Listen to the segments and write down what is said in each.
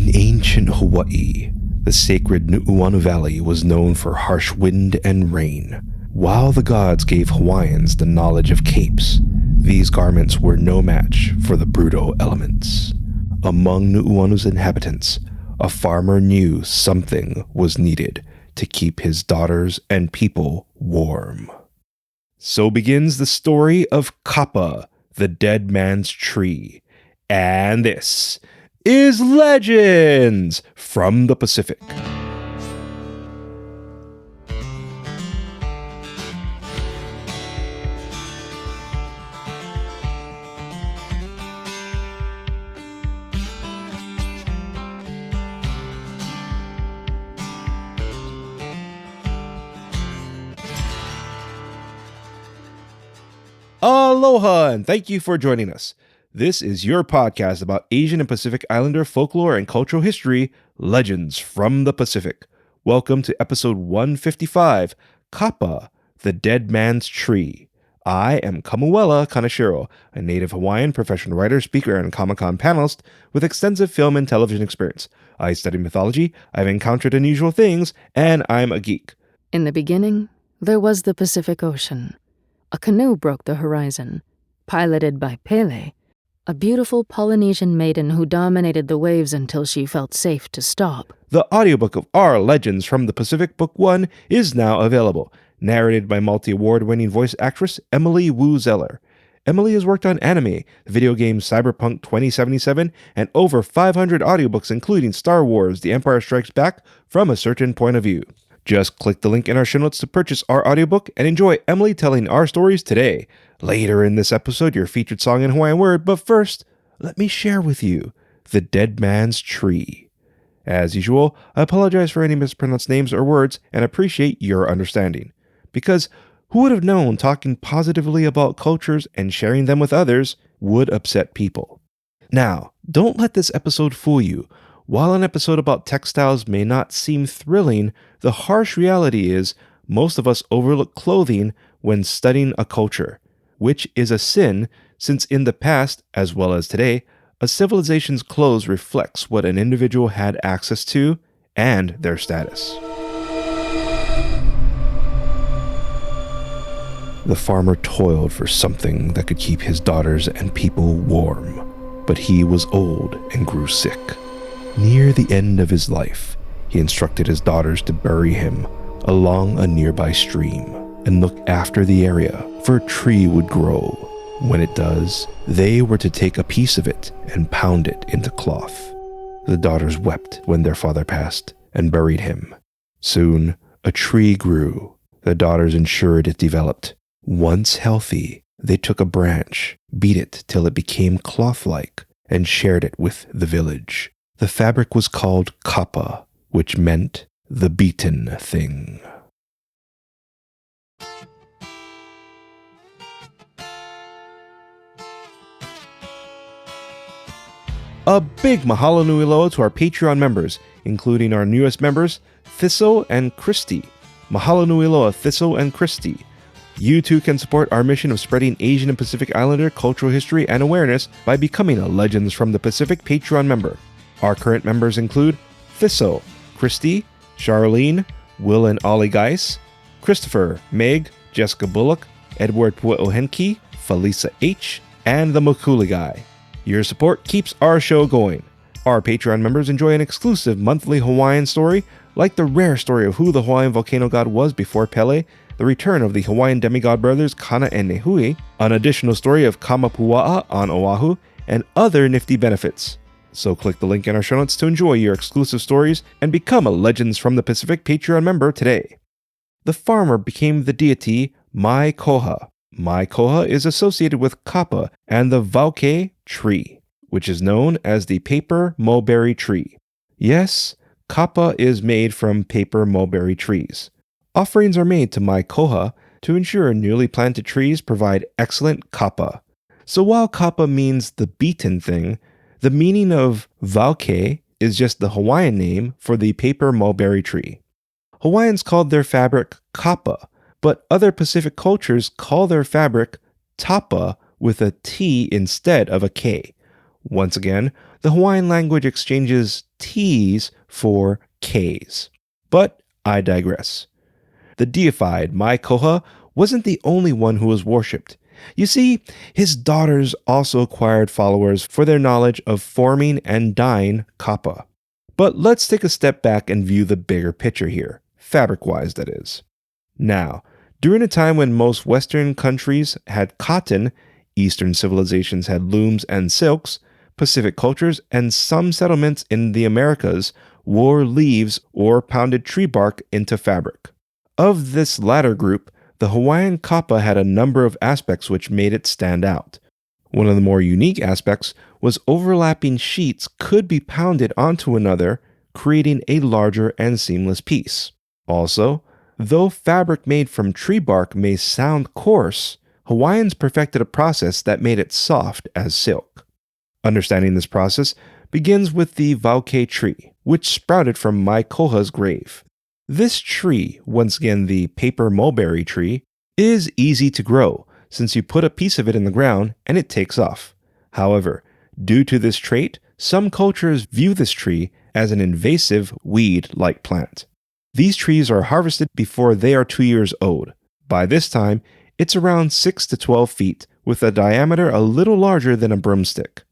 In ancient Hawaii, the sacred Nu'uanu Valley was known for harsh wind and rain. While the gods gave Hawaiians the knowledge of capes, these garments were no match for the brutal elements. Among Nu'uanu's inhabitants, a farmer knew something was needed to keep his daughters and people warm. So begins the story of Kapa, the dead man's tree. And this is Legends from the Pacific. Aloha, and thank you for joining us. This is your podcast about Asian and Pacific Islander folklore and cultural history, Legends from the Pacific. Welcome to episode 155, Kapa, the Dead Man's Tree. I am Kamuela Kaneshiro, a native Hawaiian professional writer, speaker, and Comic-Con panelist with extensive film and television experience. I study mythology, I've encountered unusual things, and I'm a geek. In the beginning, there was the Pacific Ocean. A canoe broke the horizon, piloted by Pele, a beautiful Polynesian maiden who dominated the waves until she felt safe to stop. The audiobook of our Legends from the Pacific Book 1 is now available, narrated by multi-award-winning voice actress Emily Wu Zeller. Emily has worked on anime, the video game Cyberpunk 2077, and over 500 audiobooks including Star Wars: The Empire Strikes Back from a certain point of view. Just click the link in our show notes to purchase our audiobook and enjoy Emily telling our stories today. Later in this episode, your featured song in Hawaiian word, but first, let me share with you The Dead Man's Tree. As usual, I apologize for any mispronounced names or words and appreciate your understanding. Because who would have known talking positively about cultures and sharing them with others would upset people? Now, don't let this episode fool you. While an episode about textiles may not seem thrilling, the harsh reality is most of us overlook clothing when studying a culture, which is a sin since in the past, as well as today, a civilization's clothes reflects what an individual had access to and their status. The farmer toiled for something that could keep his daughters and people warm, but he was old and grew sick. Near the end of his life, he instructed his daughters to bury him along a nearby stream and look after the area, for a tree would grow. When it does, they were to take a piece of it and pound it into cloth. The daughters wept when their father passed and buried him. Soon, a tree grew. The daughters ensured it developed. Once healthy, they took a branch, beat it till it became cloth-like, and shared it with the village. The fabric was called Kapa, which meant the beaten thing. A big mahalo nui loa to our Patreon members, including our newest members, Thistle and Christy. Mahalo nui loa, Thistle and Christy. You too can support our mission of spreading Asian and Pacific Islander cultural history and awareness by becoming a Legends from the Pacific Patreon member. Our current members include Thistle, Christy, Charlene, Will and Ollie Geis, Christopher, Meg, Jessica Bullock, Edward Pueohenki, Felisa H., and the Mokuli Guy. Your support keeps our show going. Our Patreon members enjoy an exclusive monthly Hawaiian story, like the rare story of who the Hawaiian volcano god was before Pele, the return of the Hawaiian demigod brothers Kana and Nehui, an additional story of Kamapua'a on Oahu, and other nifty benefits. So click the link in our show notes to enjoy your exclusive stories and become a Legends from the Pacific Patreon member today. The farmer became the deity Mai Koha. Mai Koha is associated with Kapa and the Vauke tree, which is known as the paper mulberry tree. Yes, Kapa is made from paper mulberry trees. Offerings are made to Mai Koha to ensure newly planted trees provide excellent Kapa. So while Kapa means the beaten thing, the meaning of Vauke is just the Hawaiian name for the paper mulberry tree. Hawaiians called their fabric Kapa, but other Pacific cultures call their fabric Tapa with a T instead of a K. Once again, the Hawaiian language exchanges T's for K's. But I digress. The deified Mai Koha wasn't the only one who was worshipped. You see, his daughters also acquired followers for their knowledge of forming and dyeing kapa. But let's take a step back and view the bigger picture here, fabric-wise that is. Now, during a time when most Western countries had cotton, Eastern civilizations had looms and silks, Pacific cultures and some settlements in the Americas wore leaves or pounded tree bark into fabric. Of this latter group, the Hawaiian kapa had a number of aspects which made it stand out. One of the more unique aspects was overlapping sheets could be pounded onto another, creating a larger and seamless piece. Also, though fabric made from tree bark may sound coarse, Hawaiians perfected a process that made it soft as silk. Understanding this process begins with the vauke tree, which sprouted from Mai Koha's grave. This tree, once again the paper mulberry tree, is easy to grow since you put a piece of it in the ground and it takes off. However, due to this trait, some cultures view this tree as an invasive weed-like plant. These trees are harvested before they are 2 years old. By this time, it's around 6 to 12 feet with a diameter a little larger than a broomstick.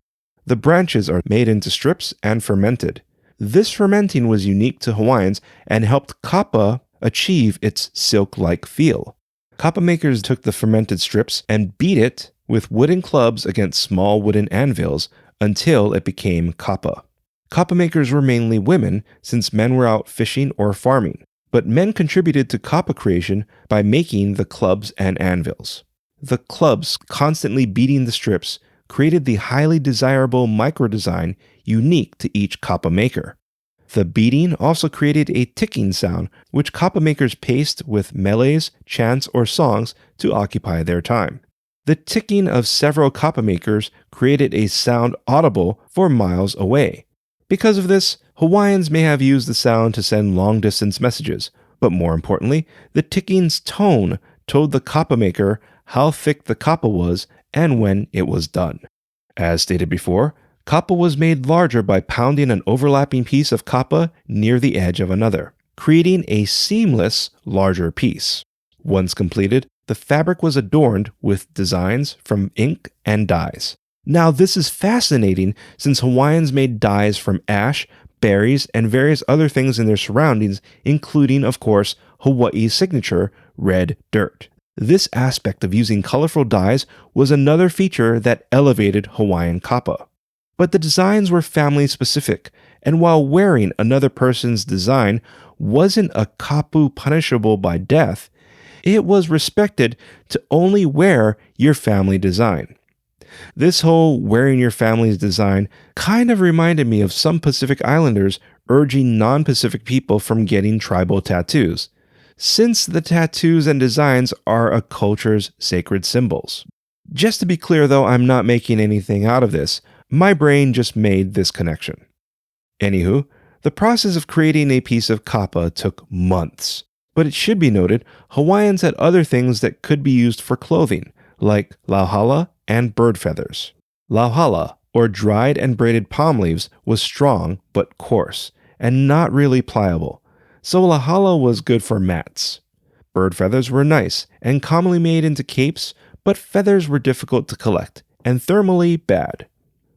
The branches are made into strips and fermented. This fermenting was unique to Hawaiians and helped kapa achieve its silk-like feel. Kapa makers took the fermented strips and beat it with wooden clubs against small wooden anvils until it became kapa. Kapa makers were mainly women since men were out fishing or farming, but men contributed to kapa creation by making the clubs and anvils. The clubs constantly beating the strips created the highly desirable micro-design unique to each kapa maker. The beating also created a ticking sound, which kapa makers paced with melees, chants, or songs to occupy their time. The ticking of several kapa makers created a sound audible for miles away. Because of this, Hawaiians may have used the sound to send long-distance messages, but more importantly, the ticking's tone told the kapa maker how thick the kapa was and when it was done. As stated before, kapa was made larger by pounding an overlapping piece of kapa near the edge of another, creating a seamless, larger piece. Once completed, the fabric was adorned with designs from ink and dyes. Now, this is fascinating since Hawaiians made dyes from ash, berries, and various other things in their surroundings, including, of course, Hawaii's signature, red dirt. This aspect of using colorful dyes was another feature that elevated Hawaiian kapa. But the designs were family-specific, and while wearing another person's design wasn't a kapu punishable by death, it was respected to only wear your family design. This whole wearing your family's design kind of reminded me of some Pacific Islanders urging non-Pacific people from getting tribal tattoos, since the tattoos and designs are a culture's sacred symbols. Just to be clear though, I'm not making anything out of this. My brain just made this connection. Anywho, the process of creating a piece of kapa took months. But it should be noted, Hawaiians had other things that could be used for clothing, like lauhala and bird feathers. Lauhala, or dried and braided palm leaves, was strong but coarse, and not really pliable, so lauhala was good for mats. Bird feathers were nice and commonly made into capes, but feathers were difficult to collect and thermally bad.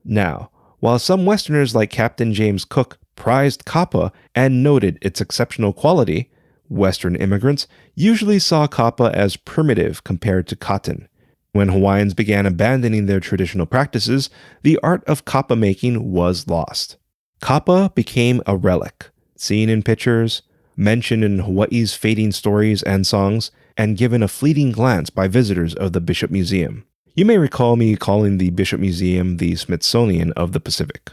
Now, while some Westerners like Captain James Cook prized kapa and noted its exceptional quality, Western immigrants usually saw kapa as primitive compared to cotton. When Hawaiians began abandoning their traditional practices, the art of kapa making was lost. Kapa became a relic, seen in pictures, mentioned in Hawaii's fading stories and songs, and given a fleeting glance by visitors of the Bishop Museum. You may recall me calling the Bishop Museum the Smithsonian of the Pacific.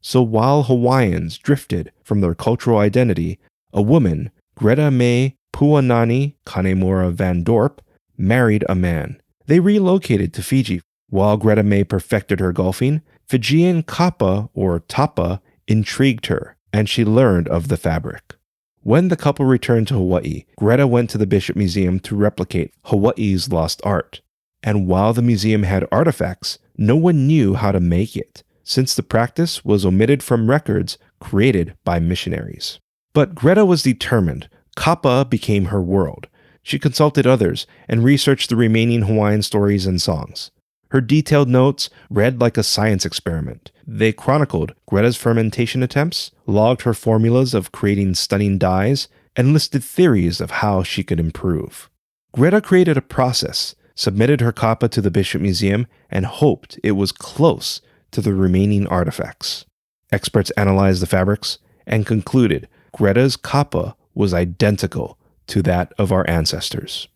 So while Hawaiians drifted from their cultural identity, a woman, Greta May Puanani Kanemura Van Dorp, married a man. They relocated to Fiji. While Greta May perfected her golfing, Fijian kapa or tapa intrigued her, and she learned of the fabric. When the couple returned to Hawaii, Greta went to the Bishop Museum to replicate Hawaii's lost art. And while the museum had artifacts, no one knew how to make it. since the practice was omitted from records created by missionaries. But Greta was determined. Kapa became her world. She consulted others and researched the remaining Hawaiian stories and songs. Her detailed notes read like a science experiment. They chronicled Greta's fermentation attempts, logged her formulas of creating stunning dyes, and listed theories of how she could improve. Greta created a process, submitted her kapa to the Bishop Museum, and hoped it was close to the remaining artifacts. Experts analyzed the fabrics and concluded Greta's kapa was identical to that of our ancestors.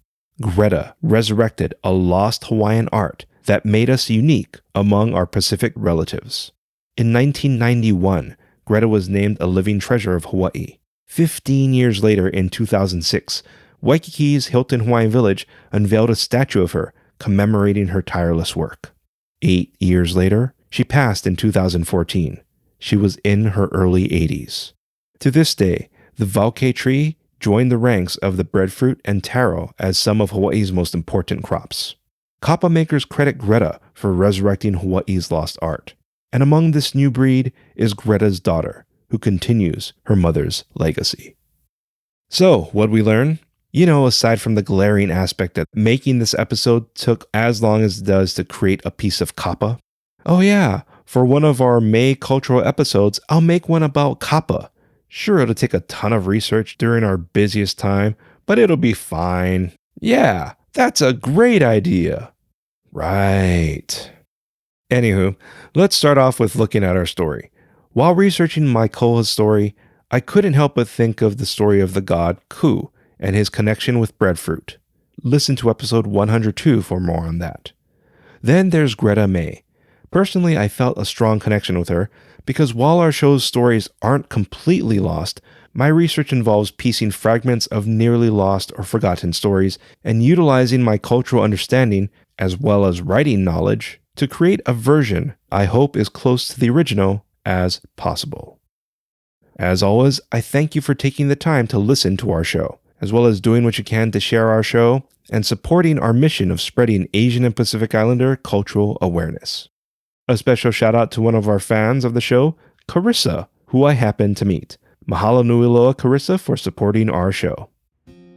Greta resurrected a lost Hawaiian art that made us unique among our Pacific relatives. In 1991, Greta was named a living treasure of Hawaii. 15 years later, in 2006, Waikiki's Hilton Hawaiian Village unveiled a statue of her commemorating her tireless work. 8 years later, she passed in 2014. She was in her early 80s. To this day, the vauke tree joined the ranks of the breadfruit and taro as some of Hawaii's most important crops. Kapa makers credit Greta for resurrecting Hawaii's lost art. And among this new breed is Greta's daughter, who continues her mother's legacy. So, what'd we learn? Aside from the glaring aspect that making this episode took as long as it does to create a piece of kapa. Oh yeah, for one of our May cultural episodes, I'll make one about kapa. Sure, it'll take a ton of research during our busiest time, but it'll be fine. Yeah, that's a great idea. Right. Anywho, let's start off with looking at our story. While researching my Koha's story, I couldn't help but think of the story of the god Ku and his connection with breadfruit. Listen to episode 102 for more on that. Then there's Greta May. Personally, I felt a strong connection with her because while our show's stories aren't completely lost, my research involves piecing fragments of nearly lost or forgotten stories and utilizing my cultural understanding as well as writing knowledge to create a version I hope is close to the original as possible. As always, I thank you for taking the time to listen to our show, as well as doing what you can to share our show and supporting our mission of spreading Asian and Pacific Islander cultural awareness. A special shout out to one of our fans of the show, Carissa, who I happened to meet. Mahalo nui loa, Carissa, for supporting our show.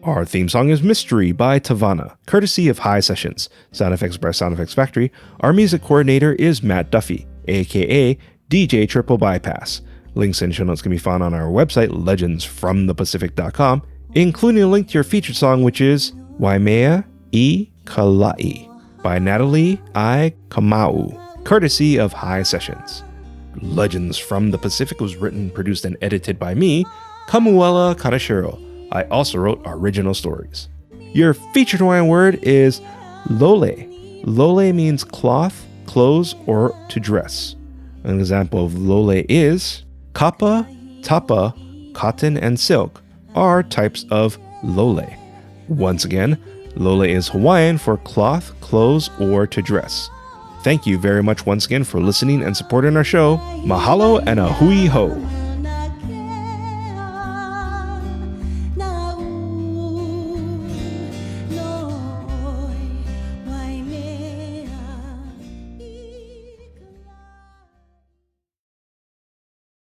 Our theme song is Mystery by Tavana, courtesy of High Sessions, Sound Effects by Sound Effects Factory. Our music coordinator is Matt Duffy, aka DJ TripleBypass. Links and show notes can be found on our website, legendsfromthepacific.com, including a link to your featured song, which is Waimea I Kalai by Natalie I Kamau, courtesy of High Sessions. Legends from the Pacific was written, produced, and edited by me, Kamuela Kanashiro. I also wrote original stories. Your featured Hawaiian word is lole. Lole means cloth, clothes, or to dress. An example of lole is kapa, tapa, cotton, and silk are types of lole. Once again, lole is Hawaiian for cloth, clothes, or to dress. Thank you very much once again for listening and supporting our show. Mahalo and a hui ho.